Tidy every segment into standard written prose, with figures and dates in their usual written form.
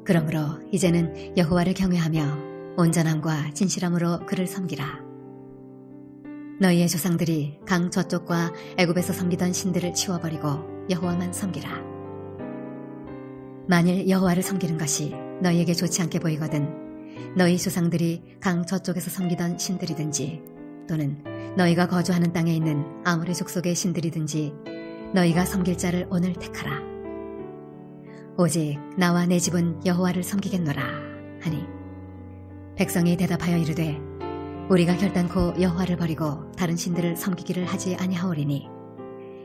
그러므로 이제는 여호와를 경외하며 온전함과 진실함으로 그를 섬기라. 너희의 조상들이 강 저쪽과 애굽에서 섬기던 신들을 치워버리고 여호와만 섬기라. 만일 여호와를 섬기는 것이 너희에게 좋지 않게 보이거든 너희 조상들이 강 저쪽에서 섬기던 신들이든지 또는 너희가 거주하는 땅에 있는 아무리 족속의 신들이든지 너희가 섬길 자를 오늘 택하라. 오직 나와 내 집은 여호와를 섬기겠노라 하니 백성이 대답하여 이르되 우리가 결단코 여호와를 버리고 다른 신들을 섬기기를 하지 아니하오리니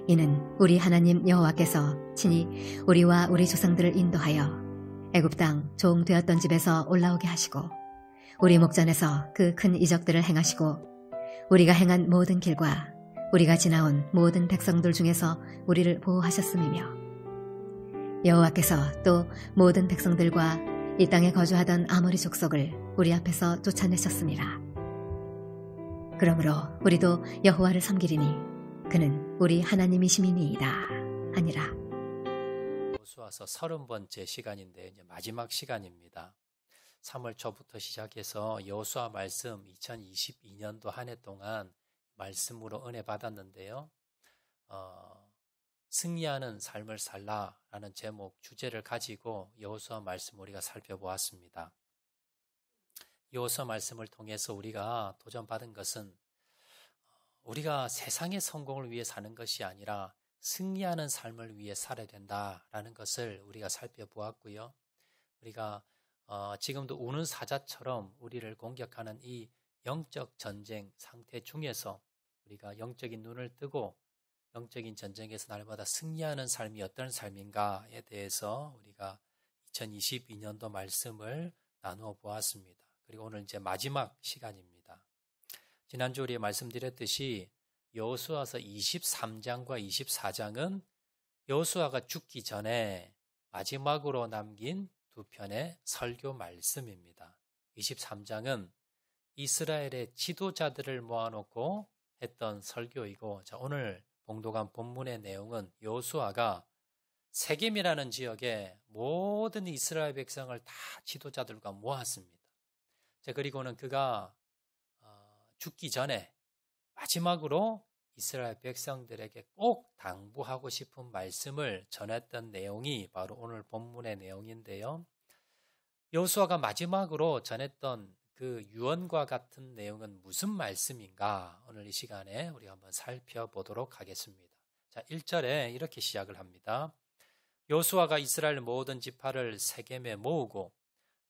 이는 우리 하나님 여호와께서 친히 우리와 우리 조상들을 인도하여 애굽 땅 종 되었던 집에서 올라오게 하시고 우리 목전에서 그 큰 이적들을 행하시고 우리가 행한 모든 길과 우리가 지나온 모든 백성들 중에서 우리를 보호하셨음이며 여호와께서 또 모든 백성들과 이 땅에 거주하던 아모리 족속을 우리 앞에서 쫓아내셨습니다. 그러므로 우리도 여호와를 섬기리니 그는 우리 하나님이심이니이다 하니라. 여호수아서 30번째 시간인데 이제 마지막 시간입니다. 3월 초부터 시작해서 여호수아 말씀 2022년도 한 해 동안 말씀으로 은혜 받았는데요. 승리하는 삶을 살라라는 제목 주제를 가지고 여호수아 말씀 우리가 살펴보았습니다. 여호수아 말씀을 통해서 우리가 도전받은 것은 우리가 세상의 성공을 위해 사는 것이 아니라 승리하는 삶을 위해 살아야 된다라는 것을 우리가 살펴보았고요. 우리가 지금도 우는 사자처럼 우리를 공격하는 이 영적 전쟁 상태 중에서 우리가 영적인 눈을 뜨고 영적인 전쟁에서 날마다 승리하는 삶이 어떤 삶인가에 대해서 우리가 2022년도 말씀을 나누어 보았습니다. 그리고 오늘 이제 마지막 시간입니다. 지난주 우리 말씀드렸듯이 여호수아서 23장과 24장은 여호수아가 죽기 전에 마지막으로 남긴 두 편의 설교 말씀입니다. 23장은 이스라엘의 지도자들을 모아놓고 했던 설교이고, 오늘 봉독한 본문의 내용은 여호수아가 세겜이라는 지역에 모든 이스라엘 백성을 다 지도자들과 모았습니다. 그리고는 그가 죽기 전에 마지막으로 이스라엘 백성들에게 꼭 당부하고 싶은 말씀을 전했던 내용이 바로 오늘 본문의 내용인데요. 여호수아가 마지막으로 전했던 그 유언과 같은 내용은 무슨 말씀인가? 오늘 이 시간에 우리가 한번 살펴보도록 하겠습니다. 1절에 이렇게 시작을 합니다. 여호수아가 이스라엘 모든 지파를 세겜에 모으고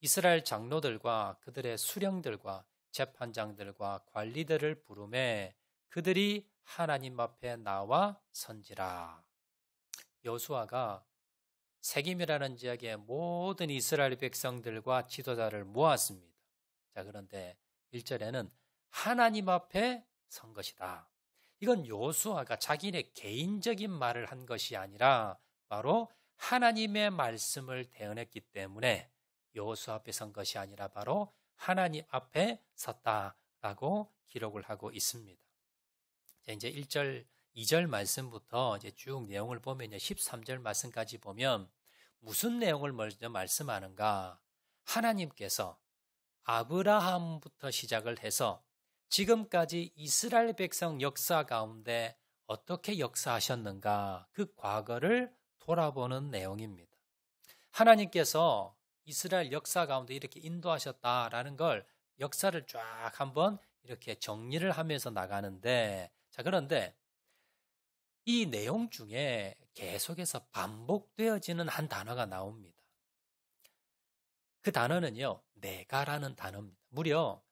이스라엘 장로들과 그들의 수령들과 재판장들과 관리들을 부르매 그들이 하나님 앞에 나와 선지라. 여호수아가 세겜이라는 지역의 모든 이스라엘 백성들과 지도자를 모았습니다. 그런데 1절에는 하나님 앞에 선 것이다. 이건 여호수아가 자기네 개인적인 말을 한 것이 아니라 바로 하나님의 말씀을 대언했기 때문에 여호수아 앞에 선 것이 아니라 바로 하나님 앞에 섰다라고 기록을 하고 있습니다. 이제 1절, 2절 말씀부터 이제 쭉 내용을 보면 13절 말씀까지 보면 무슨 내용을 먼저 말씀하는가? 하나님께서 아브라함부터 시작을 해서 지금까지 이스라엘 백성 역사 가운데 어떻게 역사하셨는가? 그 과거를 돌아보는 내용입니다. 하나님께서 이스라엘 역사 가운데 이렇게 인도하셨다라는 걸 역사를 쫙 한번 이렇게 정리를 하면서 나가는데, 그런데 이 내용 중에 계속해서 반복되어지는 한 단어가 나옵니다. 그 단어는요, 내가라는 단어입니다. 무려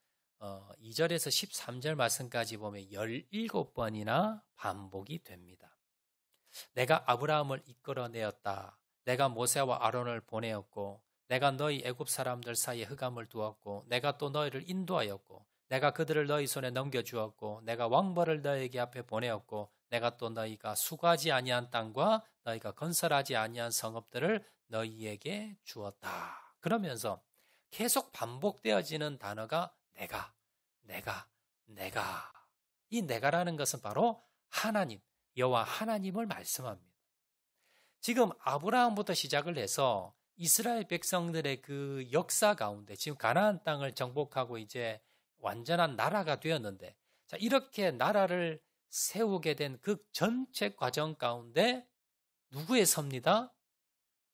2절에서 13절 말씀까지 보면 17번이나 반복이 됩니다. 내가 아브라함을 이끌어내었다. 내가 모세와 아론을 보내었고, 내가 너희 애굽 사람들 사이에 흑암을 두었고, 내가 또 너희를 인도하였고, 내가 그들을 너희 손에 넘겨주었고, 내가 왕벌을 너희에게 앞에 보내었고, 내가 또 너희가 수고하지 아니한 땅과 너희가 건설하지 아니한 성읍들을 너희에게 주었다. 그러면서 계속 반복되어지는 단어가 내가. 이 내가라는 것은 바로 하나님, 여호와 하나님을 말씀합니다. 지금 아브라함부터 시작을 해서 이스라엘 백성들의 그 역사 가운데 지금 가나안 땅을 정복하고 이제 완전한 나라가 되었는데, 자, 이렇게 나라를 세우게 된 그 전체 과정 가운데 누구의 섭니다?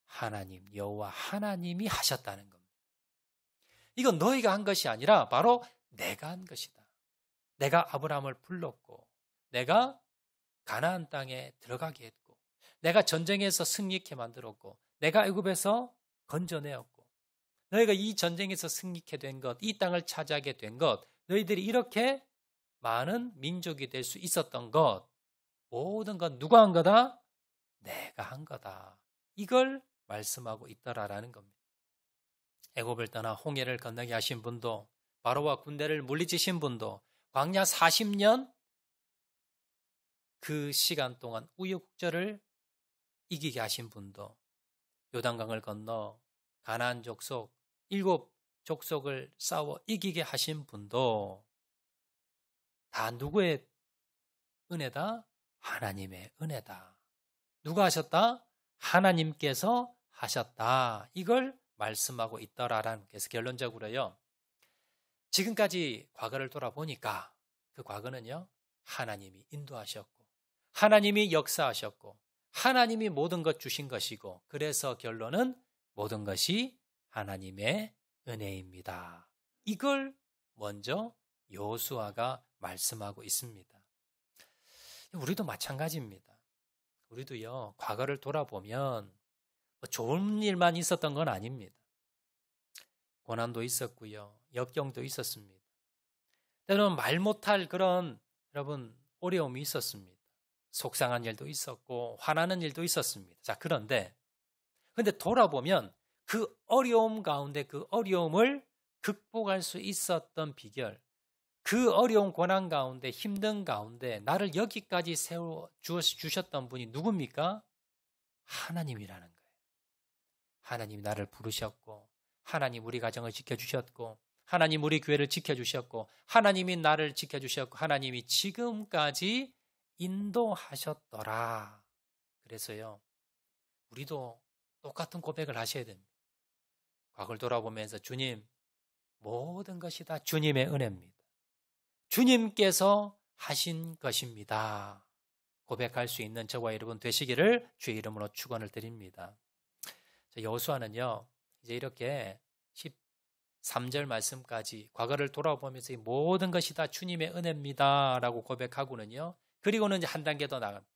하나님, 여호와 하나님이 하셨다는 겁니다. 이건 너희가 한 것이 아니라 바로 내가 한 것이다. 내가 아브라함을 불렀고, 내가 가나안 땅에 들어가게 했고, 내가 전쟁에서 승리케 만들었고, 내가 애굽에서 건져내었고, 너희가 이 전쟁에서 승리케 된 것, 이 땅을 차지하게 된 것, 너희들이 이렇게 많은 민족이 될 수 있었던 것, 모든 건 누가 한 거다? 내가 한 거다. 이걸 말씀하고 있더라라는 겁니다. 애굽을 떠나 홍해를 건너게 하신 분도, 바로와 군대를 물리치신 분도, 광야 40년 그 시간 동안 우여곡절을 이기게 하신 분도, 요단강을 건너 가나안 족속 7족속을 싸워 이기게 하신 분도 다 누구의 은혜다? 하나님의 은혜다. 누가 하셨다? 하나님께서 하셨다. 이걸 말씀하고 있더라라는, 그래서 결론적으로요, 지금까지 과거를 돌아보니까 그 과거는요, 하나님이 인도하셨고, 하나님이 역사하셨고, 하나님이 모든 것 주신 것이고, 그래서 결론은 모든 것이 하나님의 은혜입니다. 이걸 먼저 여호수아가 말씀하고 있습니다. 우리도 마찬가지입니다. 우리도요, 과거를 돌아보면 좋은 일만 있었던 건 아닙니다. 고난도 있었고요, 역경도 있었습니다. 때로는 말 못할 그런, 여러분, 어려움이 있었습니다. 속상한 일도 있었고 화나는 일도 있었습니다. 자, 그런데 돌아보면 그 어려움 가운데 그 어려움을 극복할 수 있었던 비결, 그 어려운 고난 가운데, 힘든 가운데 나를 여기까지 세워 주셨던 분이 누굽니까? 하나님이라는 거예요. 하나님이 나를 부르셨고, 하나님 우리 가정을 지켜주셨고, 하나님 우리 교회를 지켜주셨고, 하나님이 나를 지켜주셨고, 하나님이 지금까지 인도하셨더라. 그래서요, 우리도 똑같은 고백을 하셔야 됩니다. 과거를 돌아보면서 주님, 모든 것이 다 주님의 은혜입니다. 주님께서 하신 것입니다. 고백할 수 있는 저와 여러분 되시기를 주의 이름으로 축원을 드립니다. 여호수아는요, 이제 이렇게 13절 말씀까지 과거를 돌아보면서 이 모든 것이 다 주님의 은혜입니다 라고 고백하고는요, 그리고는 이제 한 단계 더 나갑니다.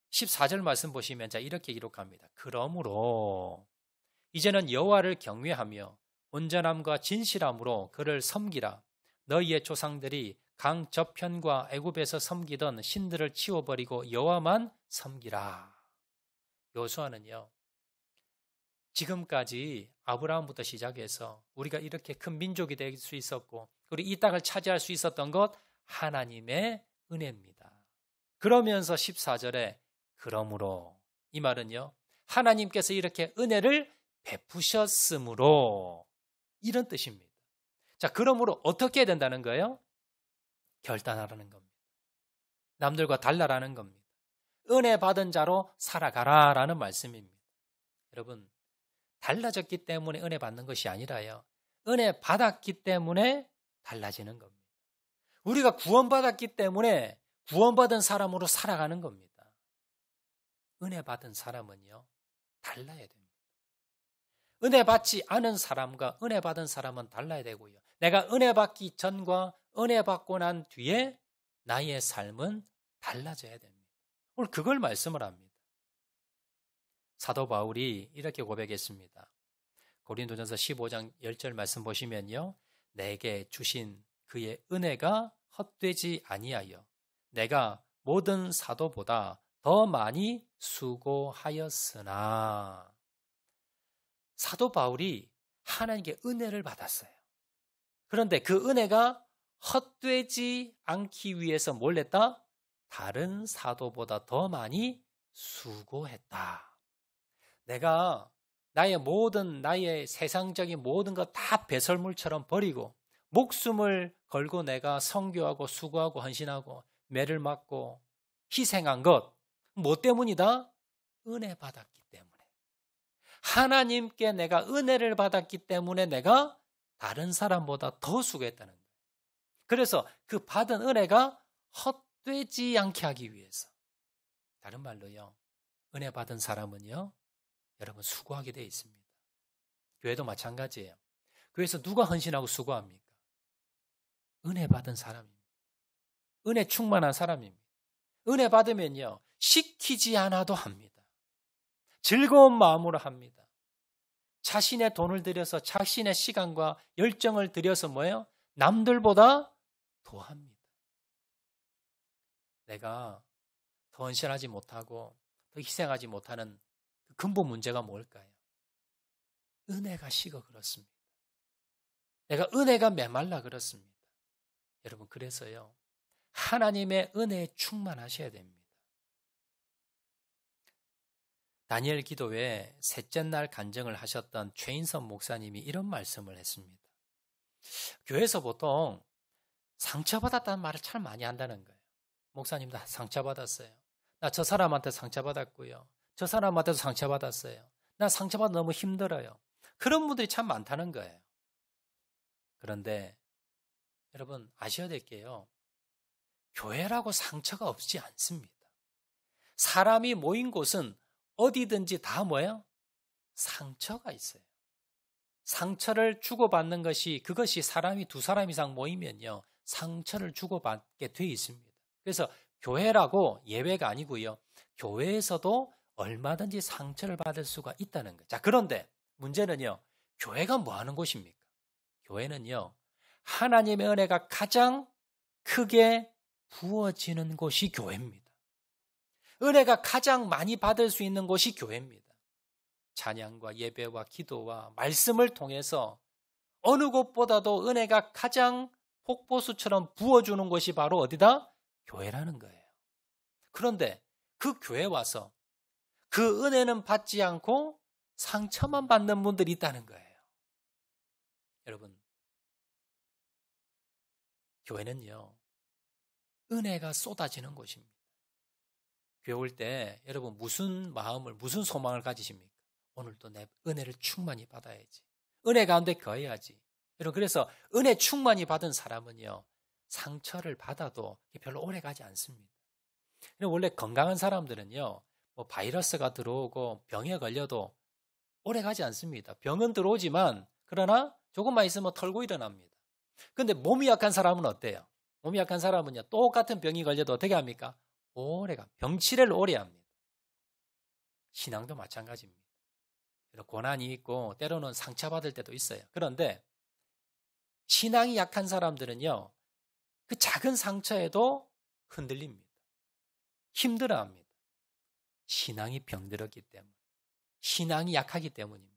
14절 말씀 보시면 자, 이렇게 기록합니다. 그러므로 이제는 여호와를 경외하며 온전함과 진실함으로 그를 섬기라. 너희의 조상들이 강 저편과 애굽에서 섬기던 신들을 치워버리고 여호와만 섬기라. 여호수아는요, 지금까지 아브라함부터 시작해서 우리가 이렇게 큰 민족이 될 수 있었고, 그리고 이 땅을 차지할 수 있었던 것 하나님의 은혜입니다. 그러면서 14절에 그러므로, 이 말은요, 하나님께서 이렇게 은혜를 베푸셨으므로, 이런 뜻입니다. 자, 그러므로 어떻게 해야 된다는 거예요? 결단하라는 겁니다. 남들과 달라라는 겁니다. 은혜 받은 자로 살아가라라는 말씀입니다. 여러분, 달라졌기 때문에 은혜 받는 것이 아니라요, 은혜 받았기 때문에 달라지는 겁니다. 우리가 구원받았기 때문에 구원받은 사람으로 살아가는 겁니다. 은혜 받은 사람은요, 달라야 됩니다. 은혜 받지 않은 사람과 은혜 받은 사람은 달라야 되고요, 내가 은혜 받기 전과 은혜 받고 난 뒤에 나의 삶은 달라져야 됩니다. 오늘 그걸 말씀을 합니다. 사도 바울이 이렇게 고백했습니다. 고린도전서 15장 10절 말씀 보시면요, 내게 주신 그의 은혜가 헛되지 아니하여 내가 모든 사도보다 더 많이 수고하였으나. 사도 바울이 하나님께 은혜를 받았어요. 그런데 그 은혜가 헛되지 않기 위해서 뭘 했다? 다른 사도보다 더 많이 수고했다. 내가 나의 세상적인 모든 것 다 배설물처럼 버리고 목숨을 걸고 내가 선교하고 수고하고 헌신하고 매를 맞고 희생한 것, 뭐 때문이다? 은혜 받았기 때문에. 하나님께 내가 은혜를 받았기 때문에 내가 다른 사람보다 더 수고했다는 거예요. 그래서 그 받은 은혜가 헛되지 않게 하기 위해서. 다른 말로요, 은혜 받은 사람은요, 여러분 수고하게 되어 있습니다. 교회도 마찬가지예요. 교회에서 누가 헌신하고 수고합니까? 은혜 받은 사람입니다. 은혜 충만한 사람입니다. 은혜 받으면요, 시키지 않아도 합니다. 즐거운 마음으로 합니다. 자신의 돈을 들여서 자신의 시간과 열정을 들여서 뭐예요? 남들보다 더 합니다. 내가 더 헌신하지 못하고 더 희생하지 못하는 그 근본 문제가 뭘까요? 은혜가 식어 그렇습니다. 내가 은혜가 메말라 그렇습니다. 여러분, 그래서요, 하나님의 은혜에 충만하셔야 됩니다. 다니엘 기도회 셋째 날 간증을 하셨던 최인선 목사님이 이런 말씀을 했습니다. 교회에서 보통 상처받았다는 말을 참 많이 한다는 거예요. 목사님, 나 상처받았어요. 나 저 사람한테 상처받았고요. 저 사람한테도 상처받았어요. 나 상처받아 너무 힘들어요. 그런 분들이 참 많다는 거예요. 그런데 여러분 아셔야 될 게요, 교회라고 상처가 없지 않습니다. 사람이 모인 곳은 어디든지 다 뭐예요? 상처가 있어요. 상처를 주고받는 것이, 그것이 사람이 두 사람 이상 모이면요, 상처를 주고받게 돼 있습니다. 그래서 교회라고 예외가 아니고요, 교회에서도 얼마든지 상처를 받을 수가 있다는 거예요. 자, 그런데 문제는요, 교회가 뭐 하는 곳입니까? 교회는요, 하나님의 은혜가 가장 크게 부어지는 곳이 교회입니다. 은혜가 가장 많이 받을 수 있는 곳이 교회입니다. 찬양과 예배와 기도와 말씀을 통해서 어느 곳보다도 은혜가 가장 폭포수처럼 부어주는 곳이 바로 어디다? 교회라는 거예요. 그런데 그 교회에 와서 그 은혜는 받지 않고 상처만 받는 분들이 있다는 거예요. 여러분, 교회는요, 은혜가 쏟아지는 곳입니다. 교회 올 때 여러분 무슨 마음을, 무슨 소망을 가지십니까? 오늘도 내 은혜를 충만히 받아야지. 은혜 가운데 거해야지. 여러분, 그래서 은혜 충만히 받은 사람은요, 상처를 받아도 별로 오래 가지 않습니다. 원래 건강한 사람들은요, 뭐 바이러스가 들어오고 병에 걸려도 오래 가지 않습니다. 병은 들어오지만 그러나 조금만 있으면 털고 일어납니다. 그런데 몸이 약한 사람은 어때요? 몸이 약한 사람은요, 똑같은 병이 걸려도 어떻게 합니까? 오래가, 병치레를 오래 합니다. 신앙도 마찬가지입니다. 고난이 있고 때로는 상처받을 때도 있어요. 그런데 신앙이 약한 사람들은요, 그 작은 상처에도 흔들립니다. 힘들어합니다. 신앙이 병들었기 때문에, 신앙이 약하기 때문입니다.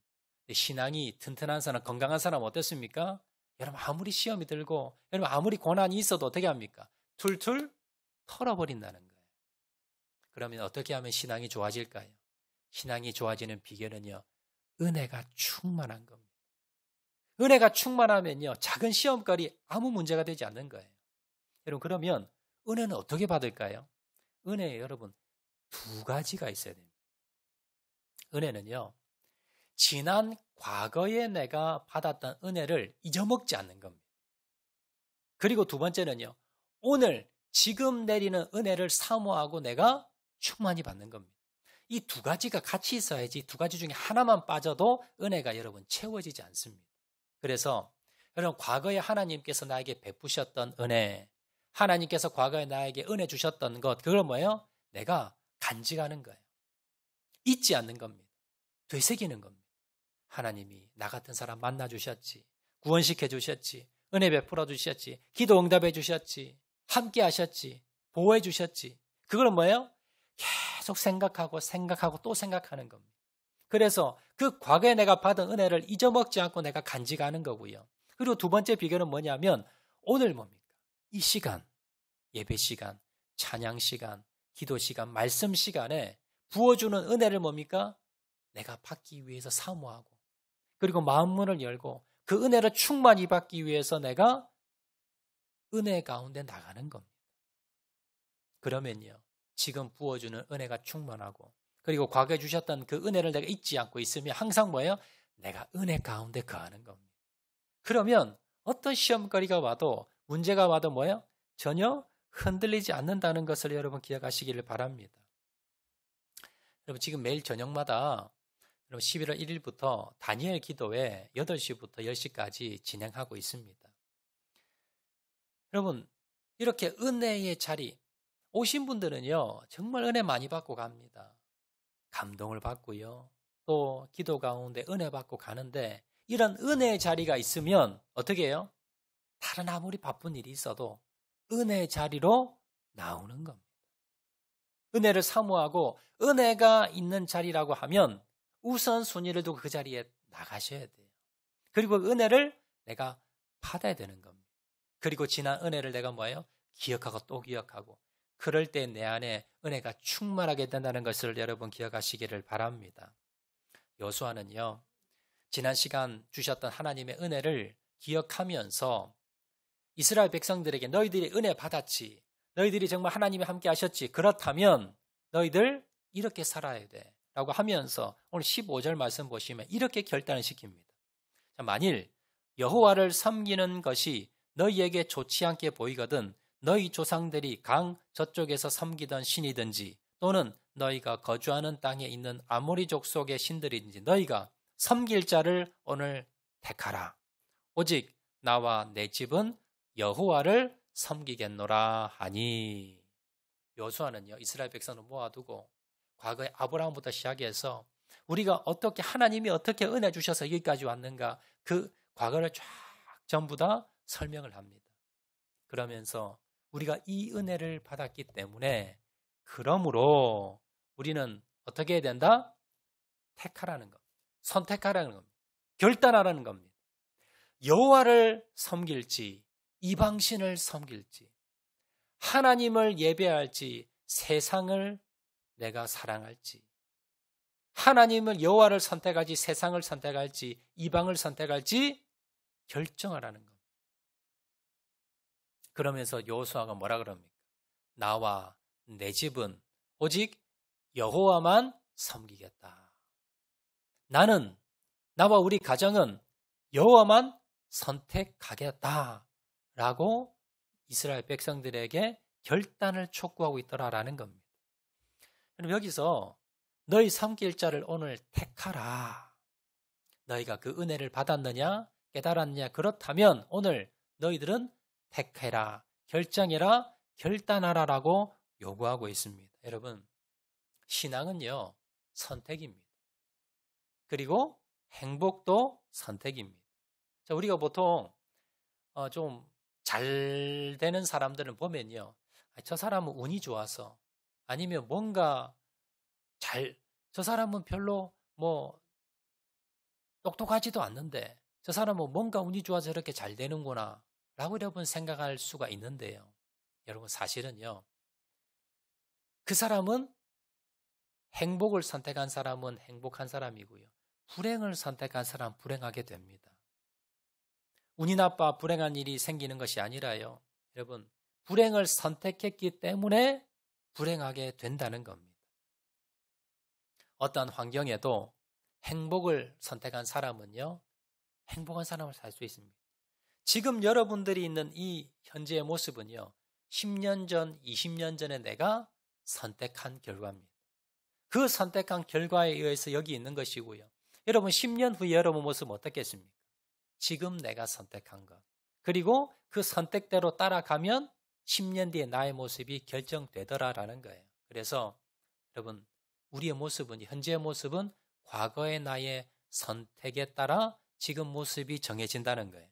신앙이 튼튼한 사람, 건강한 사람 어떻습니까? 여러분, 아무리 시험이 들고 여러분 아무리 고난이 있어도 어떻게 합니까? 툴툴 털어버린다는 거예요. 그러면 어떻게 하면 신앙이 좋아질까요? 신앙이 좋아지는 비결은요, 은혜가 충만한 겁니다. 은혜가 충만하면요, 작은 시험거리 아무 문제가 되지 않는 거예요. 여러분, 그러면 은혜는 어떻게 받을까요? 은혜에 여러분 두 가지가 있어야 됩니다. 은혜는요, 지난 과거에 내가 받았던 은혜를 잊어먹지 않는 겁니다. 그리고 두 번째는요, 오늘 지금 내리는 은혜를 사모하고 내가 충만히 받는 겁니다. 이 두 가지가 같이 있어야지 두 가지 중에 하나만 빠져도 은혜가 여러분 채워지지 않습니다. 그래서 여러분, 과거에 하나님께서 나에게 베푸셨던 은혜, 하나님께서 과거에 나에게 은혜 주셨던 것, 그걸 뭐예요? 내가 간직하는 거예요. 잊지 않는 겁니다. 되새기는 겁니다. 하나님이 나 같은 사람 만나주셨지, 구원시켜 주셨지, 은혜 베풀어 주셨지, 기도 응답해 주셨지, 함께 하셨지, 보호해 주셨지. 그걸 뭐예요? 계속 생각하고 또 생각하는 겁니다. 그래서 그 과거에 내가 받은 은혜를 잊어먹지 않고 내가 간직하는 거고요. 그리고 두 번째 비결은 뭐냐면, 오늘 뭡니까? 이 시간, 예배 시간, 찬양 시간, 기도 시간, 말씀 시간에 부어주는 은혜를 뭡니까? 내가 받기 위해서 사모하고, 그리고 마음문을 열고 그 은혜를 충만히 받기 위해서 내가 은혜 가운데 나가는 겁니다. 그러면요, 지금 부어주는 은혜가 충만하고 그리고 과거에 주셨던 그 은혜를 내가 잊지 않고 있으면 항상 뭐예요? 내가 은혜 가운데 거하는 겁니다. 그러면 어떤 시험거리가 와도 문제가 와도 뭐예요? 전혀 흔들리지 않는다는 것을 여러분 기억하시기를 바랍니다. 여러분 지금 매일 저녁마다 11월 1일부터 다니엘 기도회 8시부터 10시까지 진행하고 있습니다. 여러분 이렇게 은혜의 자리 오신 분들은요 정말 은혜 많이 받고 갑니다. 감동을 받고요. 또 기도 가운데 은혜 받고 가는데 이런 은혜의 자리가 있으면 어떻게 해요? 다른 아무리 바쁜 일이 있어도 은혜의 자리로 나오는 겁니다. 은혜를 사모하고 은혜가 있는 자리라고 하면 우선순위를 두고 그 자리에 나가셔야 돼요. 그리고 은혜를 내가 받아야 되는 겁니다. 그리고 지난 은혜를 내가 뭐예요? 기억하고 또 기억하고 그럴 때 내 안에 은혜가 충만하게 된다는 것을 여러분 기억하시기를 바랍니다. 여호수아는요. 지난 시간 주셨던 하나님의 은혜를 기억하면서 이스라엘 백성들에게 너희들이 은혜 받았지. 너희들이 정말 하나님이 함께 하셨지. 그렇다면 너희들 이렇게 살아야 돼. 라고 하면서 오늘 15절 말씀 보시면 이렇게 결단을 시킵니다. 만일 여호와를 섬기는 것이 너희에게 좋지 않게 보이거든 너희 조상들이 강 저쪽에서 섬기던 신이든지 또는 너희가 거주하는 땅에 있는 아모리 족속의 신들이든지 너희가 섬길 자를 오늘 택하라. 오직 나와 내 집은 여호와를 섬기겠노라 하니. 여호수아는요 이스라엘 백성을 모아두고 과거에 아브라함부터 시작해서 우리가 어떻게 하나님이 어떻게 은혜 주셔서 여기까지 왔는가 그 과거를 쫙 전부 다 설명을 합니다. 그러면서 우리가 이 은혜를 받았기 때문에 그러므로 우리는 어떻게 해야 된다? 택하라는 것, 선택하라는 겁니다. 결단하라는 겁니다. 여호와를 섬길지 이방신을 섬길지 하나님을 예배할지 세상을 내가 사랑할지 하나님을 여호와를 선택할지 세상을 선택할지 이방을 선택할지 결정하라는 겁니다. 그러면서 여호수아가 뭐라 그럽니까? 나와 내 집은 오직 여호와만 섬기겠다. 나는 나와 우리 가정은 여호와만 선택하겠다. 라고 이스라엘 백성들에게 결단을 촉구하고 있더라라는 겁니다. 그럼 여기서 너희 섬길 자를 오늘 택하라. 너희가 그 은혜를 받았느냐 깨달았느냐 그렇다면 오늘 너희들은 택해라, 결정해라, 결단하라라고 요구하고 있습니다. 여러분 신앙은요 선택입니다. 그리고 행복도 선택입니다. 자, 우리가 보통 좀 잘 되는 사람들은 보면요 저 사람은 운이 좋아서 아니면 뭔가 저 사람은 별로 뭐 똑똑하지도 않는데 저 사람은 뭔가 운이 좋아서 이렇게 잘 되는구나 라고 여러분 생각할 수가 있는데요. 여러분 사실은요 그 사람은 행복을 선택한 사람은 행복한 사람이고요. 불행을 선택한 사람은 불행하게 됩니다. 운이 나빠 불행한 일이 생기는 것이 아니라요. 여러분 불행을 선택했기 때문에 불행하게 된다는 겁니다. 어떠한 환경에도 행복을 선택한 사람은요. 행복한 사람을 살 수 있습니다. 지금 여러분들이 있는 이 현재의 모습은요. 10년 전, 20년 전에 내가 선택한 결과입니다. 그 선택한 결과에 의해서 여기 있는 것이고요. 여러분 10년 후에 여러분 모습은 어떻겠습니까? 지금 내가 선택한 것. 그리고 그 선택대로 따라가면 10년 뒤에 나의 모습이 결정되더라라는 거예요. 그래서 여러분 우리의 모습은 현재의 모습은 과거의 나의 선택에 따라 지금 모습이 정해진다는 거예요.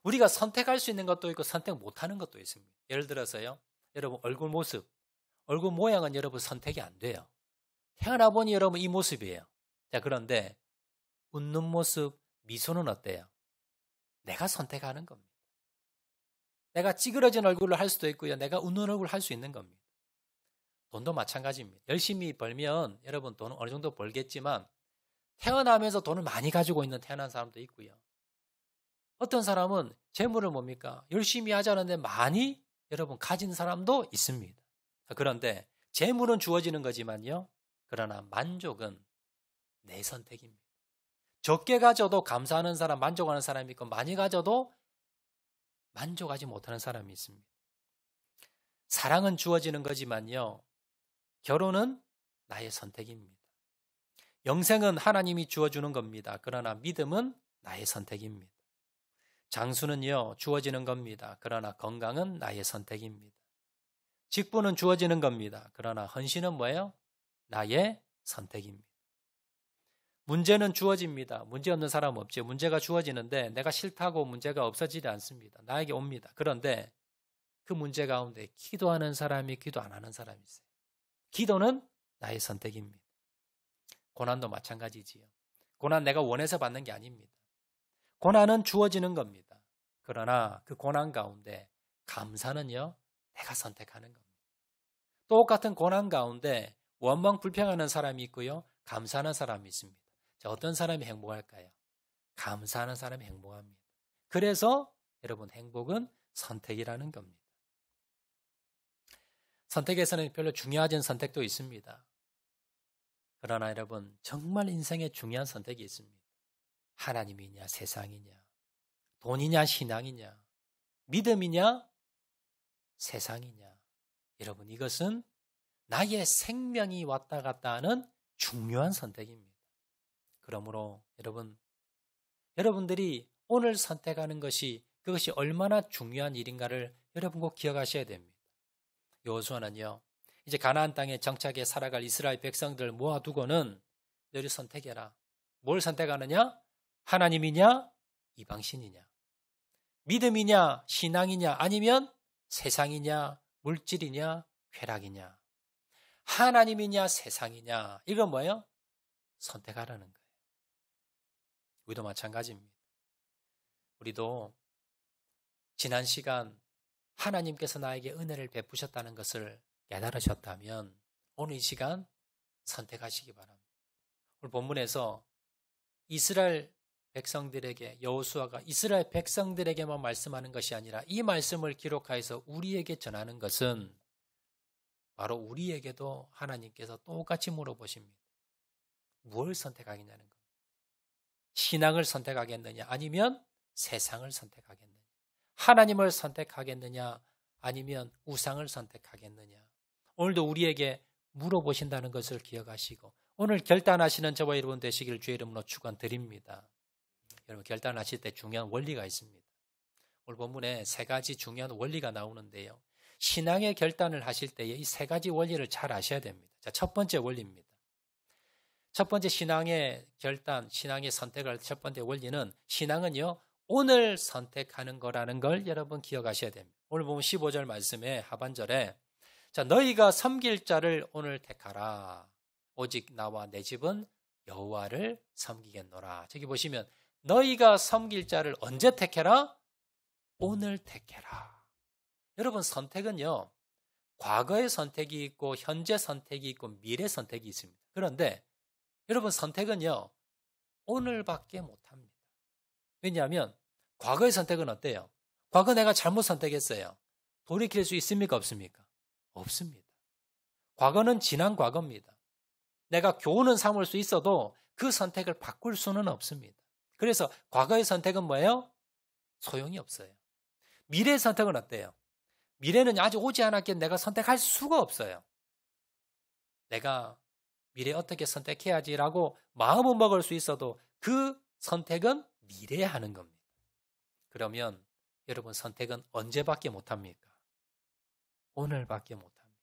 우리가 선택할 수 있는 것도 있고 선택 못하는 것도 있습니다. 예를 들어서요. 여러분 얼굴 모습, 얼굴 모양은 여러분 선택이 안 돼요. 태어나 보니 여러분 이 모습이에요. 자, 그런데 웃는 모습, 미소는 어때요? 내가 선택하는 겁니다. 내가 찌그러진 얼굴을 할 수도 있고요. 내가 웃는 얼굴을 할 수 있는 겁니다. 돈도 마찬가지입니다. 열심히 벌면 여러분 돈은 어느 정도 벌겠지만 태어나면서 돈을 많이 가지고 있는 태어난 사람도 있고요. 어떤 사람은 재물을 뭡니까? 열심히 하자는데 많이 여러분 가진 사람도 있습니다. 그런데 재물은 주어지는 거지만요. 그러나 만족은 내 선택입니다. 적게 가져도 감사하는 사람, 만족하는 사람이 있고 많이 가져도 만족하지 못하는 사람이 있습니다. 사랑은 주어지는 거지만요. 결혼은 나의 선택입니다. 영생은 하나님이 주어주는 겁니다. 그러나 믿음은 나의 선택입니다. 장수는요, 주어지는 겁니다. 그러나 건강은 나의 선택입니다. 직분은 주어지는 겁니다. 그러나 헌신은 뭐예요? 나의 선택입니다. 문제는 주어집니다. 문제 없는 사람 없죠. 문제가 주어지는데 내가 싫다고 문제가 없어지지 않습니다. 나에게 옵니다. 그런데 그 문제 가운데 기도하는 사람이 기도 안 하는 사람이 있어요. 기도는 나의 선택입니다. 고난도 마찬가지지요. 고난 내가 원해서 받는 게 아닙니다. 고난은 주어지는 겁니다. 그러나 그 고난 가운데 감사는요, 내가 선택하는 겁니다. 똑같은 고난 가운데 원망 불평하는 사람이 있고요, 감사하는 사람이 있습니다. 자, 어떤 사람이 행복할까요? 감사하는 사람이 행복합니다. 그래서 여러분, 행복은 선택이라는 겁니다. 선택에서는 별로 중요하진 선택도 있습니다. 그러나 여러분, 정말 인생에 중요한 선택이 있습니다. 하나님이냐 세상이냐, 돈이냐 신앙이냐, 믿음이냐 세상이냐. 여러분, 이것은 나의 생명이 왔다 갔다 하는 중요한 선택입니다. 그러므로 여러분들이 오늘 선택하는 것이 그것이 얼마나 중요한 일인가를 여러분 꼭 기억하셔야 됩니다. 여호수아는요, 이제 가나안 땅에 정착해 살아갈 이스라엘 백성들을 모아두고는 너희 선택해라. 뭘 선택하느냐? 하나님이냐? 이방신이냐? 믿음이냐? 신앙이냐? 아니면 세상이냐? 물질이냐? 쾌락이냐? 하나님이냐? 세상이냐? 이건 뭐예요? 선택하라는 거예요. 우리도 마찬가지입니다. 우리도 지난 시간 하나님께서 나에게 은혜를 베푸셨다는 것을 깨달으셨다면 오늘 이 시간 선택하시기 바랍니다. 오늘 본문에서 이스라엘 백성들에게, 여호수아가 이스라엘 백성들에게만 말씀하는 것이 아니라 이 말씀을 기록하여서 우리에게 전하는 것은 바로 우리에게도 하나님께서 똑같이 물어보십니다. 무엇을 선택하겠냐는 겁니다. 신앙을 선택하겠느냐, 아니면 세상을 선택하겠느냐, 하나님을 선택하겠느냐, 아니면 우상을 선택하겠느냐. 오늘도 우리에게 물어보신다는 것을 기억하시고 오늘 결단하시는 저와 여러분 되시기를 주의 이름으로 축원드립니다. 여러분, 결단하실 때 중요한 원리가 있습니다. 오늘 본문에 세 가지 중요한 원리가 나오는데요, 신앙의 결단을 하실 때에 이 세 가지 원리를 잘 아셔야 됩니다. 자, 첫 번째 원리입니다. 첫 번째 신앙의 결단, 신앙의 선택을 첫 번째 원리는, 신앙은요, 오늘 선택하는 거라는 걸 여러분 기억하셔야 됩니다. 오늘 보면 15절 말씀에 하반절에, 자, 너희가 섬길 자를 오늘 택하라. 오직 나와 내 집은 여호와를 섬기겠노라. 저기 보시면 너희가 섬길 자를 언제 택해라? 오늘 택해라. 여러분, 선택은요, 과거의 선택이 있고 현재 선택이 있고 미래 선택이 있습니다. 그런데 여러분, 선택은요, 오늘밖에 못합니다. 왜냐하면 과거의 선택은 어때요? 과거 내가 잘못 선택했어요. 돌이킬 수 있습니까? 없습니까? 없습니다. 과거는 지난 과거입니다. 내가 교훈은 삼을 수 있어도 그 선택을 바꿀 수는 없습니다. 그래서 과거의 선택은 뭐예요? 소용이 없어요. 미래의 선택은 어때요? 미래는 아직 오지 않았기에 내가 선택할 수가 없어요. 내가 미래에 어떻게 선택해야지라고 마음은 먹을 수 있어도 그 선택은 미래에 하는 겁니다. 그러면 여러분, 선택은 언제밖에 못합니까? 오늘밖에 못합니다.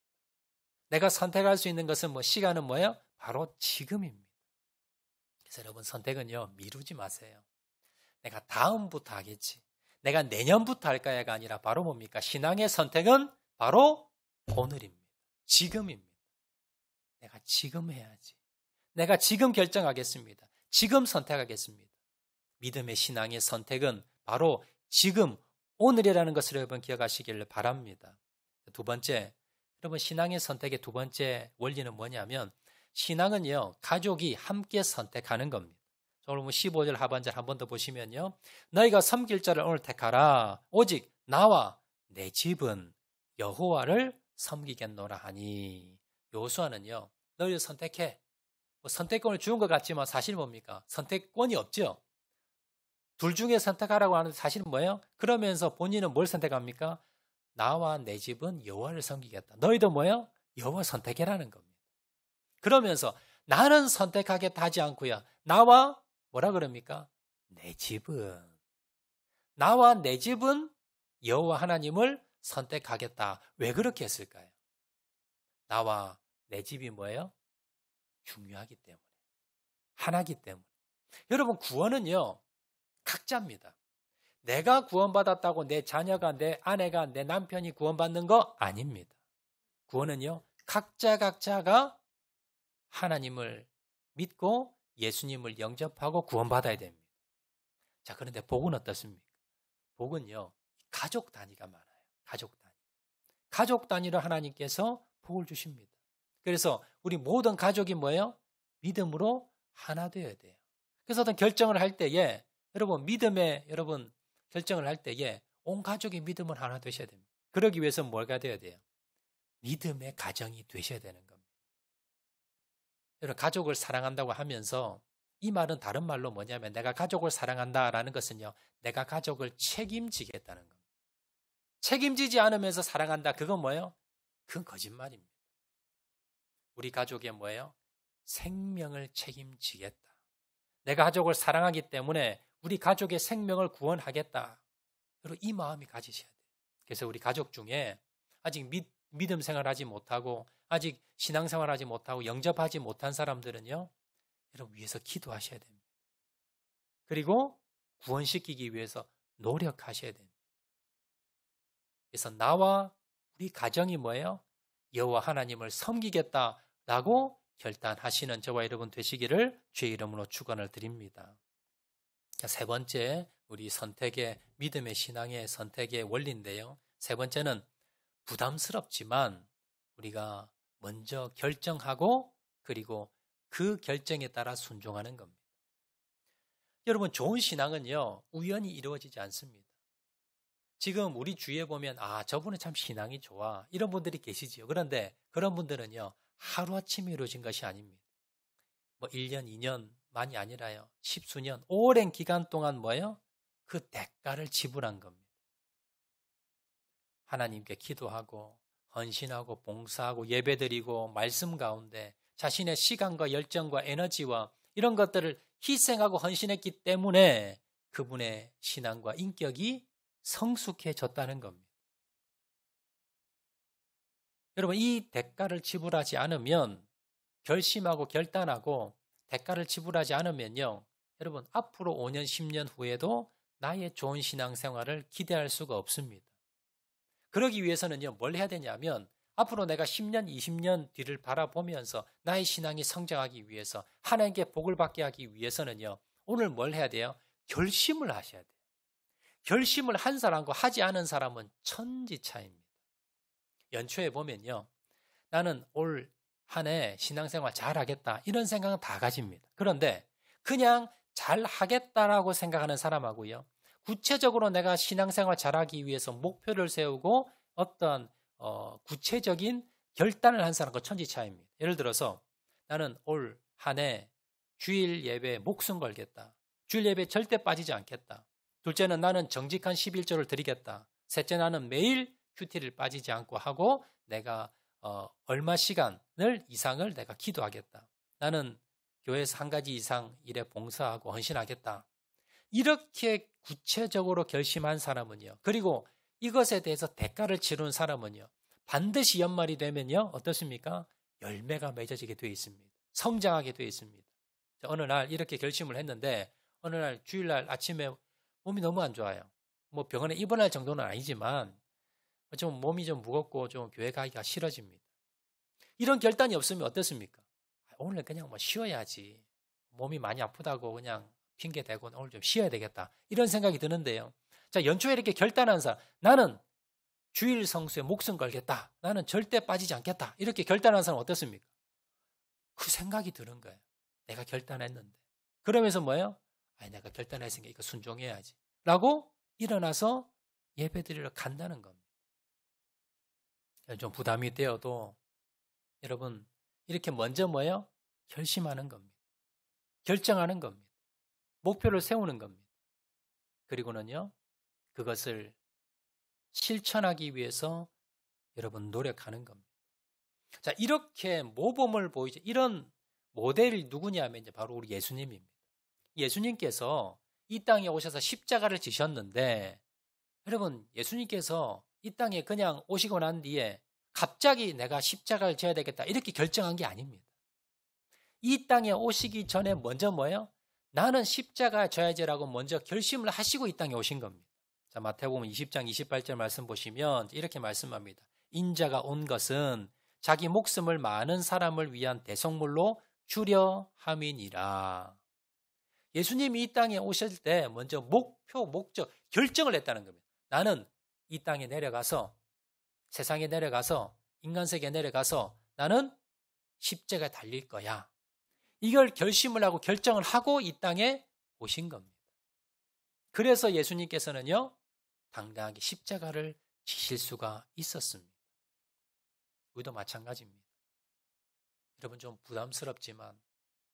내가 선택할 수 있는 것은 시간은 뭐예요? 바로 지금입니다. 그래서 여러분, 선택은요, 미루지 마세요. 내가 다음부터 하겠지, 내가 내년부터 할까야가 아니라 바로 뭡니까? 신앙의 선택은 바로 오늘입니다. 지금입니다. 내가 지금 해야지. 내가 지금 결정하겠습니다. 지금 선택하겠습니다. 믿음의 신앙의 선택은 바로 지금, 오늘이라는 것을 여러분 기억하시기를 바랍니다. 두 번째, 여러분, 신앙의 선택의 두 번째 원리는 뭐냐면, 신앙은요, 가족이 함께 선택하는 겁니다. 오늘 15절 하반절 한 번 더 보시면요, 너희가 섬길 자를 오늘 택하라. 오직 나와 내 집은 여호와를 섬기겠노라 하니. 여호수아는요, 너희를 선택해. 뭐 선택권을 주는 것 같지만 사실 뭡니까? 선택권이 없죠. 둘 중에 선택하라고 하는데 사실은 뭐예요? 그러면서 본인은 뭘 선택합니까? 나와 내 집은 여호와를 섬기겠다. 너희도 뭐예요? 여호와 선택해라는 겁니다. 그러면서 나는 선택하겠다 하지 않고요. 나와 뭐라 그럽니까? 내 집은. 나와 내 집은 여호와 하나님을 선택하겠다. 왜 그렇게 했을까요? 나와 내 집이 뭐예요? 중요하기 때문에. 하나기 때문에. 여러분 구원은요. 각자입니다. 내가 구원받았다고 내 자녀가, 내 아내가, 내 남편이 구원받는 거 아닙니다. 구원은요. 각자가 하나님을 믿고 예수님을 영접하고 구원받아야 됩니다. 자, 그런데 복은 어떻습니까? 복은요. 가족 단위가 많아요. 가족 단위. 가족 단위로 하나님께서 복을 주십니다. 그래서 우리 모든 가족이 뭐예요? 믿음으로 하나 되어야 돼요. 그래서 어떤 결정을 할 때에 여러분 믿음에 여러분 결정을 할 때에 온 가족이 믿음을 하나 되셔야 됩니다. 그러기 위해서 뭐가 되어야 돼요? 믿음의 가정이 되셔야 되는 겁니다. 여러분 가족을 사랑한다고 하면서 이 말은 다른 말로 뭐냐면 내가 가족을 사랑한다라는 것은요. 내가 가족을 책임지겠다는 겁니다. 책임지지 않으면서 사랑한다. 그건 뭐예요? 그건 거짓말입니다. 우리 가족의 뭐예요? 생명을 책임지겠다. 내가 가족을 사랑하기 때문에 우리 가족의 생명을 구원하겠다. 그리고 이 마음이 가지셔야 돼요. 그래서 우리 가족 중에 아직 믿음 생활하지 못하고 아직 신앙생활하지 못하고 영접하지 못한 사람들은요. 여러분 위해서 기도하셔야 됩니다. 그리고 구원시키기 위해서 노력하셔야 됩니다. 그래서 나와 우리 가정이 뭐예요? 여호와 하나님을 섬기겠다라고 결단하시는 저와 여러분 되시기를 주의 이름으로 축원을 드립니다. 세 번째 우리 선택의 믿음의 신앙의 선택의 원리인데요. 세 번째는 부담스럽지만 우리가 먼저 결정하고 그리고 그 결정에 따라 순종하는 겁니다. 여러분 좋은 신앙은요 우연히 이루어지지 않습니다. 지금 우리 주위에 보면 저분은 참 신앙이 좋아 이런 분들이 계시지요. 그런데 그런 분들은요 하루아침에 이루어진 것이 아닙니다. 1년, 2년 만이 아니라요. 10수년, 오랜 기간 동안 뭐예요? 그 대가를 지불한 겁니다. 하나님께 기도하고 헌신하고 봉사하고 예배드리고 말씀 가운데 자신의 시간과 열정과 에너지와 이런 것들을 희생하고 헌신했기 때문에 그분의 신앙과 인격이 성숙해졌다는 겁니다. 여러분 이 대가를 지불하지 않으면 결심하고 결단하고 대가를 지불하지 않으면요. 여러분 앞으로 5년, 10년 후에도 나의 좋은 신앙생활을 기대할 수가 없습니다. 그러기 위해서는요. 뭘 해야 되냐면 앞으로 내가 10년, 20년 뒤를 바라보면서 나의 신앙이 성장하기 위해서 하나님께 복을 받게 하기 위해서는요. 오늘 뭘 해야 돼요? 결심을 하셔야 돼요. 결심을 한 사람과 하지 않은 사람은 천지 차이입니다. 연초에 보면요. 나는 올 한 해 신앙생활 잘하겠다 이런 생각은 다 가집니다. 그런데 그냥 잘하겠다라고 생각하는 사람하고요. 구체적으로 내가 신앙생활 잘하기 위해서 목표를 세우고 어떤 구체적인 결단을 한 사람과 천지 차이입니다. 예를 들어서 나는 올 한 해 주일 예배에 목숨 걸겠다. 주일 예배에 절대 빠지지 않겠다. 둘째는 나는 정직한 11조를 드리겠다. 셋째 나는 매일 큐티를 빠지지 않고 하고 내가 얼마 시간을 이상을 내가 기도하겠다. 나는 교회에서 한 가지 이상 일에 봉사하고 헌신하겠다. 이렇게 구체적으로 결심한 사람은요. 그리고 이것에 대해서 대가를 치르는 사람은요. 반드시 연말이 되면요. 어떻습니까? 열매가 맺어지게 되어 있습니다. 성장하게 되어 있습니다. 어느 날 이렇게 결심을 했는데 어느 날 주일날 아침에 몸이 너무 안 좋아요. 병원에 입원할 정도는 아니지만 좀 몸이 좀 무겁고 좀 교회 가기가 싫어집니다. 이런 결단이 없으면 어떻습니까? 오늘 그냥 쉬어야지. 몸이 많이 아프다고 그냥 핑계 대고 오늘 좀 쉬어야 되겠다. 이런 생각이 드는데요. 자, 연초에 이렇게 결단한 사람, 나는 주일 성수에 목숨 걸겠다. 나는 절대 빠지지 않겠다. 이렇게 결단한 사람은 어떻습니까? 그 생각이 드는 거예요. 내가 결단했는데. 그러면서 뭐예요? 내가 결단했으니까 이거 순종해야지. 라고 일어나서 예배드리러 간다는 겁니다. 좀 부담이 되어도 여러분 이렇게 먼저 뭐예요? 결심하는 겁니다. 결정하는 겁니다. 목표를 세우는 겁니다. 그리고는요, 그것을 실천하기 위해서 여러분 노력하는 겁니다. 자, 이렇게 모범을 보이죠. 이런 모델이 누구냐면 이제 바로 우리 예수님입니다. 예수님께서 이 땅에 오셔서 십자가를 지셨는데, 여러분, 예수님께서 이 땅에 그냥 오시고 난 뒤에 갑자기 내가 십자가를 져야 되겠다 이렇게 결정한 게 아닙니다. 이 땅에 오시기 전에 먼저 뭐예요? 나는 십자가 져야지라고 먼저 결심을 하시고 이 땅에 오신 겁니다. 자, 마태복음 20장 28절 말씀 보시면 이렇게 말씀합니다. 인자가 온 것은 자기 목숨을 많은 사람을 위한 대속물로 주려 함이니라. 예수님이 이 땅에 오실 때 먼저 목표, 목적, 결정을 했다는 겁니다. 나는 이 땅에 내려가서, 세상에 내려가서, 인간세계에 내려가서 나는 십자가에 달릴 거야. 이걸 결심을 하고 결정을 하고 이 땅에 오신 겁니다. 그래서 예수님께서는요, 당당하게 십자가를 지실 수가 있었습니다. 우리도 마찬가지입니다. 여러분, 좀 부담스럽지만,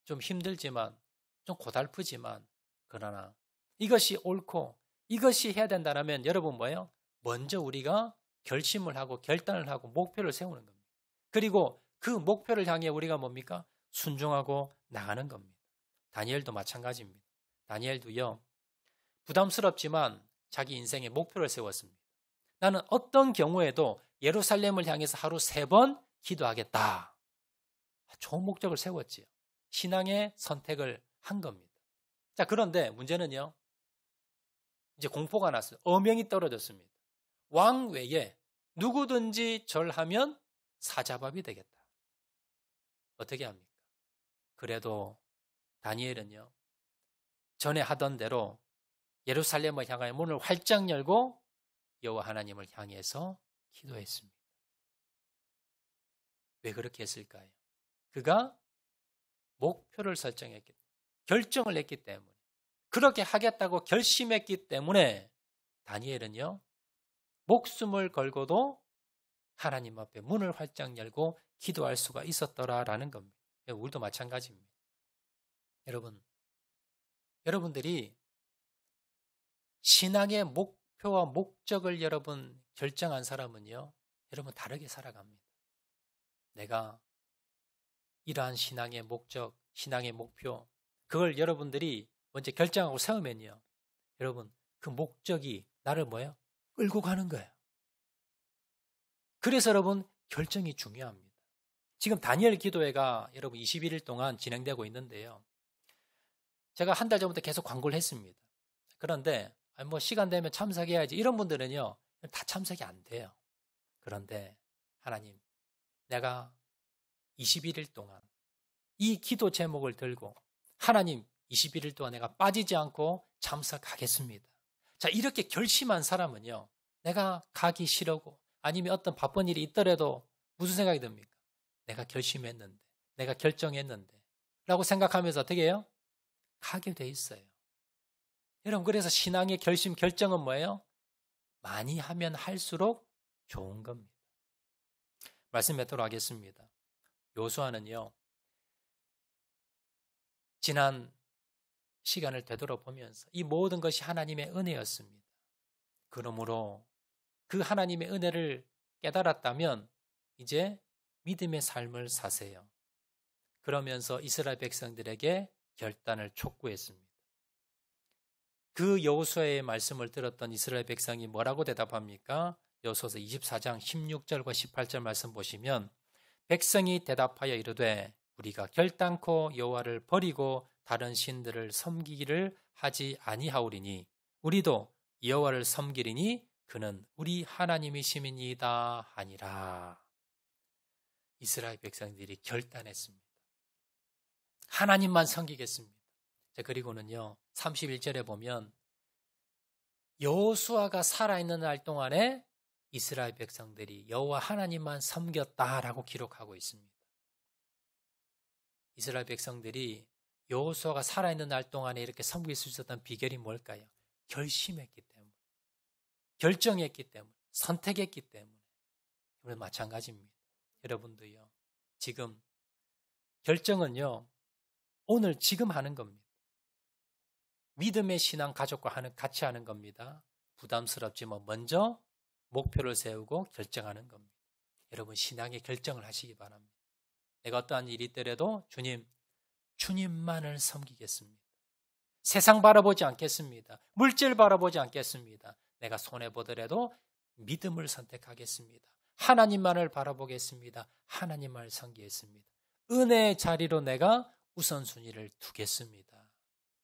좀 힘들지만, 좀 고달프지만, 그러나 이것이 옳고 이것이 해야 된다면 여러분 뭐예요? 먼저 우리가 결심을 하고 결단을 하고 목표를 세우는 겁니다. 그리고 그 목표를 향해 우리가 뭡니까? 순종하고 나가는 겁니다. 다니엘도 마찬가지입니다. 다니엘도요, 부담스럽지만 자기 인생의 목표를 세웠습니다. 나는 어떤 경우에도 예루살렘을 향해서 하루 3번 기도하겠다. 좋은 목적을 세웠지요. 신앙의 선택을 한 겁니다. 자, 그런데 문제는요, 이제 공포가 났어요. 어명이 떨어졌습니다. 왕 외에 누구든지 절하면 사자밥이 되겠다. 어떻게 합니까? 그래도 다니엘은요, 전에 하던 대로 예루살렘을 향하여 문을 활짝 열고 여호와 하나님을 향해서 기도했습니다. 왜 그렇게 했을까요? 그가 목표를 설정했기 때문에, 결정을 했기 때문에, 그렇게 하겠다고 결심했기 때문에 다니엘은요, 목숨을 걸고도 하나님 앞에 문을 활짝 열고 기도할 수가 있었더라라는 겁니다. 우리도 마찬가지입니다. 여러분들이 신앙의 목표와 목적을 여러분 결정한 사람은요, 여러분 다르게 살아갑니다. 내가 이러한 신앙의 목적, 신앙의 목표, 그걸 여러분들이 먼저 결정하고 세우면요, 여러분 그 목적이 나를 뭐예요? 끌고 가는 거예요. 그래서 여러분 결정이 중요합니다. 지금 다니엘 기도회가 여러분 21일 동안 진행되고 있는데요. 제가 한 달 전부터 계속 광고를 했습니다. 그런데 뭐 시간 되면 참석해야지 이런 분들은요, 다 참석이 안 돼요. 그런데 하나님, 내가 21일 동안 이 기도 제목을 들고 하나님 21일 동안 내가 빠지지 않고 참석하겠습니다. 자, 이렇게 결심한 사람은요, 내가 가기 싫고 아니면 어떤 바쁜 일이 있더라도 무슨 생각이 듭니까? 내가 결심했는데, 내가 결정했는데 라고 생각하면서 어떻게 해요? 가게 돼 있어요. 여러분, 그래서 신앙의 결정은 뭐예요? 많이 하면 할수록 좋은 겁니다. 말씀 맺도록 하겠습니다. 요수아는요, 지난 시간을 되돌아보면서 이 모든 것이 하나님의 은혜였습니다. 그러므로 그 하나님의 은혜를 깨달았다면 이제 믿음의 삶을 사세요. 그러면서 이스라엘 백성들에게 결단을 촉구했습니다. 그 여호수아의 말씀을 들었던 이스라엘 백성이 뭐라고 대답합니까? 여호수아서 24장 16절과 18절 말씀 보시면, 백성이 대답하여 이르되 우리가 결단코 여호와를 버리고 다른 신들을 섬기기를 하지 아니하오리니 우리도 여호와를 섬기리니 그는 우리 하나님이심이니이다 하니라. 이스라엘 백성들이 결단했습니다. 하나님만 섬기겠습니다. 그리고는요, 31절에 보면 여호수아가 살아있는 날 동안에 이스라엘 백성들이 여호와 하나님만 섬겼다라고 기록하고 있습니다. 이스라엘 백성들이 여호수아가 살아있는 날 동안에 이렇게 섬길 수 있었던 비결이 뭘까요? 결심했기 때문에, 결정했기 때문에, 선택했기 때문에. 여러분 마찬가지입니다. 여러분도요, 지금 결정은요, 오늘 지금 하는 겁니다. 믿음의 신앙 가족과 같이 하는 겁니다. 부담스럽지만 먼저 목표를 세우고 결정하는 겁니다. 여러분, 신앙의 결정을 하시기 바랍니다. 내가 어떠한 일이 있더라도 주님만을 섬기겠습니다. 세상 바라보지 않겠습니다. 물질 바라보지 않겠습니다. 내가 손해보더라도 믿음을 선택하겠습니다. 하나님만을 바라보겠습니다. 하나님만을 섬기겠습니다. 은혜의 자리로 내가 우선순위를 두겠습니다.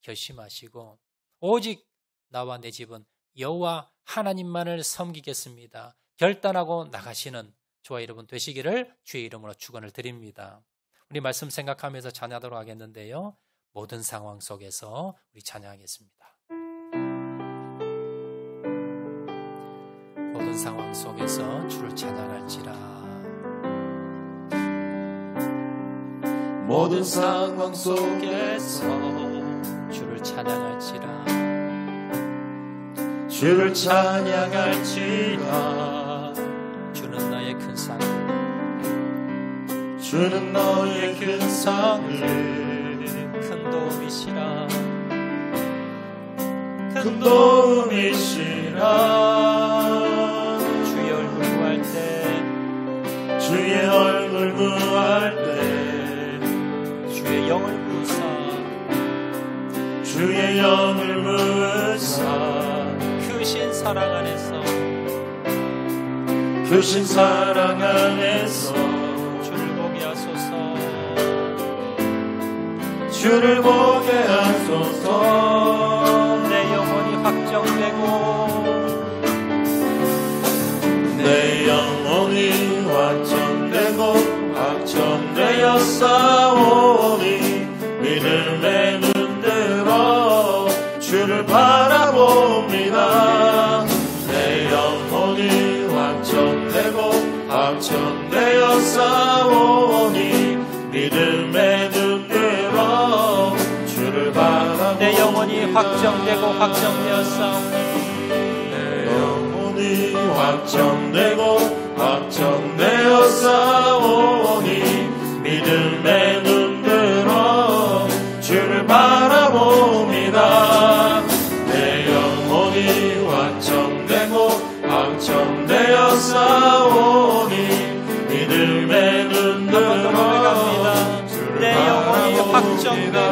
결심하시고 오직 나와 내 집은 여호와 하나님만을 섬기겠습니다. 결단하고 나가시는 저와 여러분 되시기를 주의 이름으로 축원을 드립니다. 우리 말씀 생각하면서 찬양하도록 하겠는데요. 모든 상황 속에서 우리 찬양하겠습니다. 모든 상황 속에서 주를 찬양할지라. 모든 상황 속에서 주를 찬양할지라. 주를 찬양할지라. 주는 너의 큰 상을, 주는 너의 큰 상을, 큰 도움이시라. 큰 도움이시라. 주의 얼굴 구할 때, 주의 얼굴 구할 때, 주의 영을 부으사, 주의 영을 부으사, 크신 사랑 안에서, 크신 사랑 안에서 주를 보게 하소서. 주를 보게 하소서. 내 영혼이 확정되고, 내 영혼이 확정되고 확정되어 싸우니 믿음의 눈들어 주를 바라봅니다. 내 영혼이 확정되고 확정되어 싸우니 믿음의 눈들어 주를 바라봅니다. 내 영혼이 확정되고 확정되어 싸우니 확정되고 확정되어 싸우니 믿음의 눈들어 주를 바라봅니다. 내 영혼이 확정되고 확정되어 싸우니 믿음의 눈들어 주를 내 영혼이 확정되고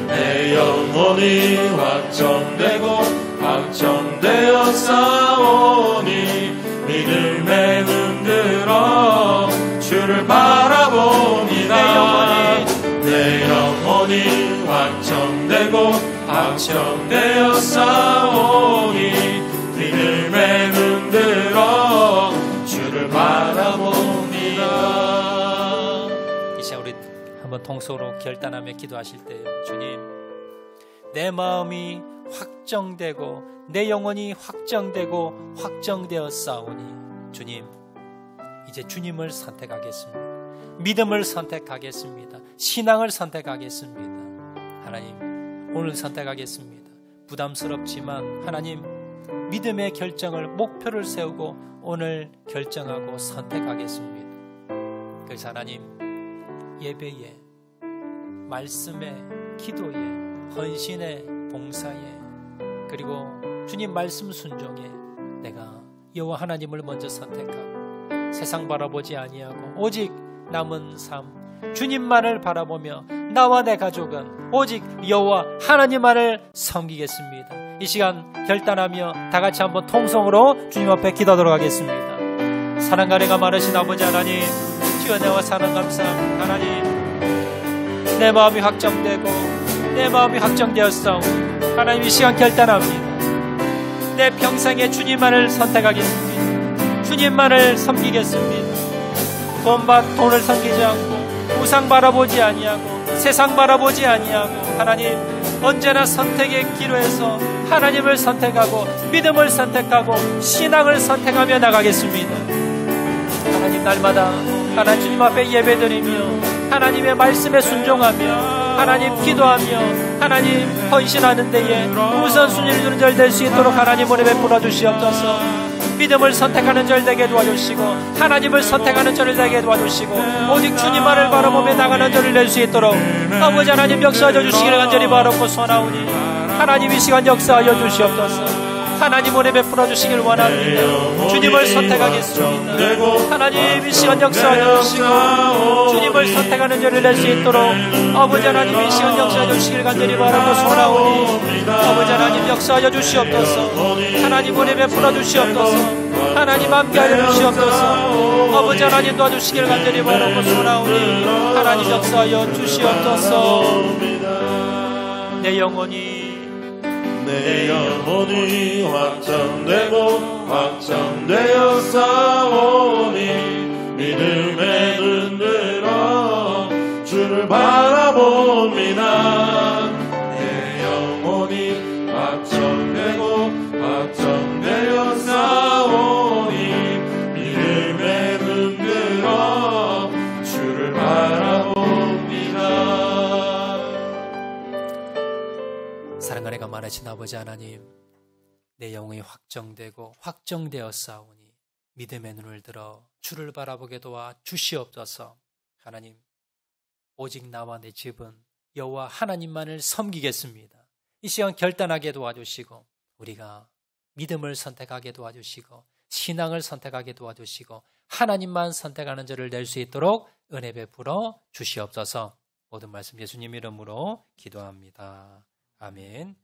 내 영혼이 확정되고 확정되어 싸우니 믿음의 눈들어 주를 바라봅니다. 내 영혼이 확정되고 확정되어 싸우니 믿음의 눈들어 주를 바라봅니다. 이 시간 우리 한번 통속으로 결단하며 기도하실 때요. 주님, 내 마음이 확정되고 내 영혼이 확정되고 확정되어 싸우니 주님, 이제 주님을 선택하겠습니다. 믿음을 선택하겠습니다. 신앙을 선택하겠습니다. 하나님, 오늘 선택하겠습니다. 부담스럽지만 하나님, 믿음의 결정을, 목표를 세우고 오늘 결정하고 선택하겠습니다. 그래서 하나님, 예배에, 말씀에, 기도에, 헌신에, 봉사에, 그리고 주님 말씀 순종에 내가 여호와 하나님을 먼저 선택하고 세상 바라보지 아니하고 오직 남은 삶 주님만을 바라보며 나와 내 가족은 오직 여호와 하나님만을 섬기겠습니다. 이 시간 결단하며 다 같이 한번 통성으로 주님 앞에 기도하도록 하겠습니다. 사랑과 은혜가 많으신 아버지 하나님, 주여 내와 사랑 감사합니다. 하나님, 내 마음이 확정되고 내 마음이 확정되었사오니 하나님, 이 시간 결단합니다. 내 평생에 주님만을 선택하겠습니다. 주님만을 섬기겠습니다. 돈을 섬기지 않고 우상 바라보지 아니하고 세상 바라보지 아니하고 하나님, 언제나 선택의 기로에서 하나님을 선택하고 믿음을 선택하고 신앙을 선택하며 나가겠습니다. 하나님, 날마다 하나님 주님 앞에 예배드리며 하나님의 말씀에 순종하며 하나님 기도하며 하나님 헌신하는 데에 우선순위를 두는 절 될 수 있도록 하나님 은혜 베풀어 주시옵소서. 믿음을 선택하는 저를 되게 도와주시고 하나님을 선택하는 저를 되게 도와주시고 오직 주님만을 바라보며 나가는 저를 낼 수 있도록 아버지 하나님 역사하여 주시기를 간절히 바라고 소원하오니 하나님 이 시간 역사하여 주시옵소서. 하나님 은혜 베풀어 주시길 원합니다. 주님을 선택하겠습니다. 하나님 이 시간 역사하여 주시고 주님을 선택하는 저를 낼 수 있도록 아버지 하나님 이 시간 역사하여 주시길 간절히 바라고 소원하오니 아버지 하나님 역사하여 주시옵소서. 하나님 은혜 베풀어 주시옵소서. 하나님 함께하여 주시옵소서. 아버지 하나님 도와주시길 간절히 바라고 소원하오니 하나님 역사하여 주시옵소서. 내 영혼이 확정되고 확정되어 싸우니 믿음에 흔들어 주를 바라봅니다. 내 영혼이 확정되고 확정되어 싸우니 믿음에 흔들어 주를 바라봅니다. 사랑과 은혜가 많으신 아버지 하나님, 내 영혼이 확정되고 확정되었사오니 믿음의 눈을 들어 주를 바라보게 도와 주시옵소서. 하나님, 오직 나와 내 집은 여호와 하나님만을 섬기겠습니다. 이 시간 결단하게 도와주시고 우리가 믿음을 선택하게 도와주시고 신앙을 선택하게 도와주시고 하나님만 선택하는 자를 낼 수 있도록 은혜 베풀어 주시옵소서. 모든 말씀 예수님 이름으로 기도합니다. 아멘.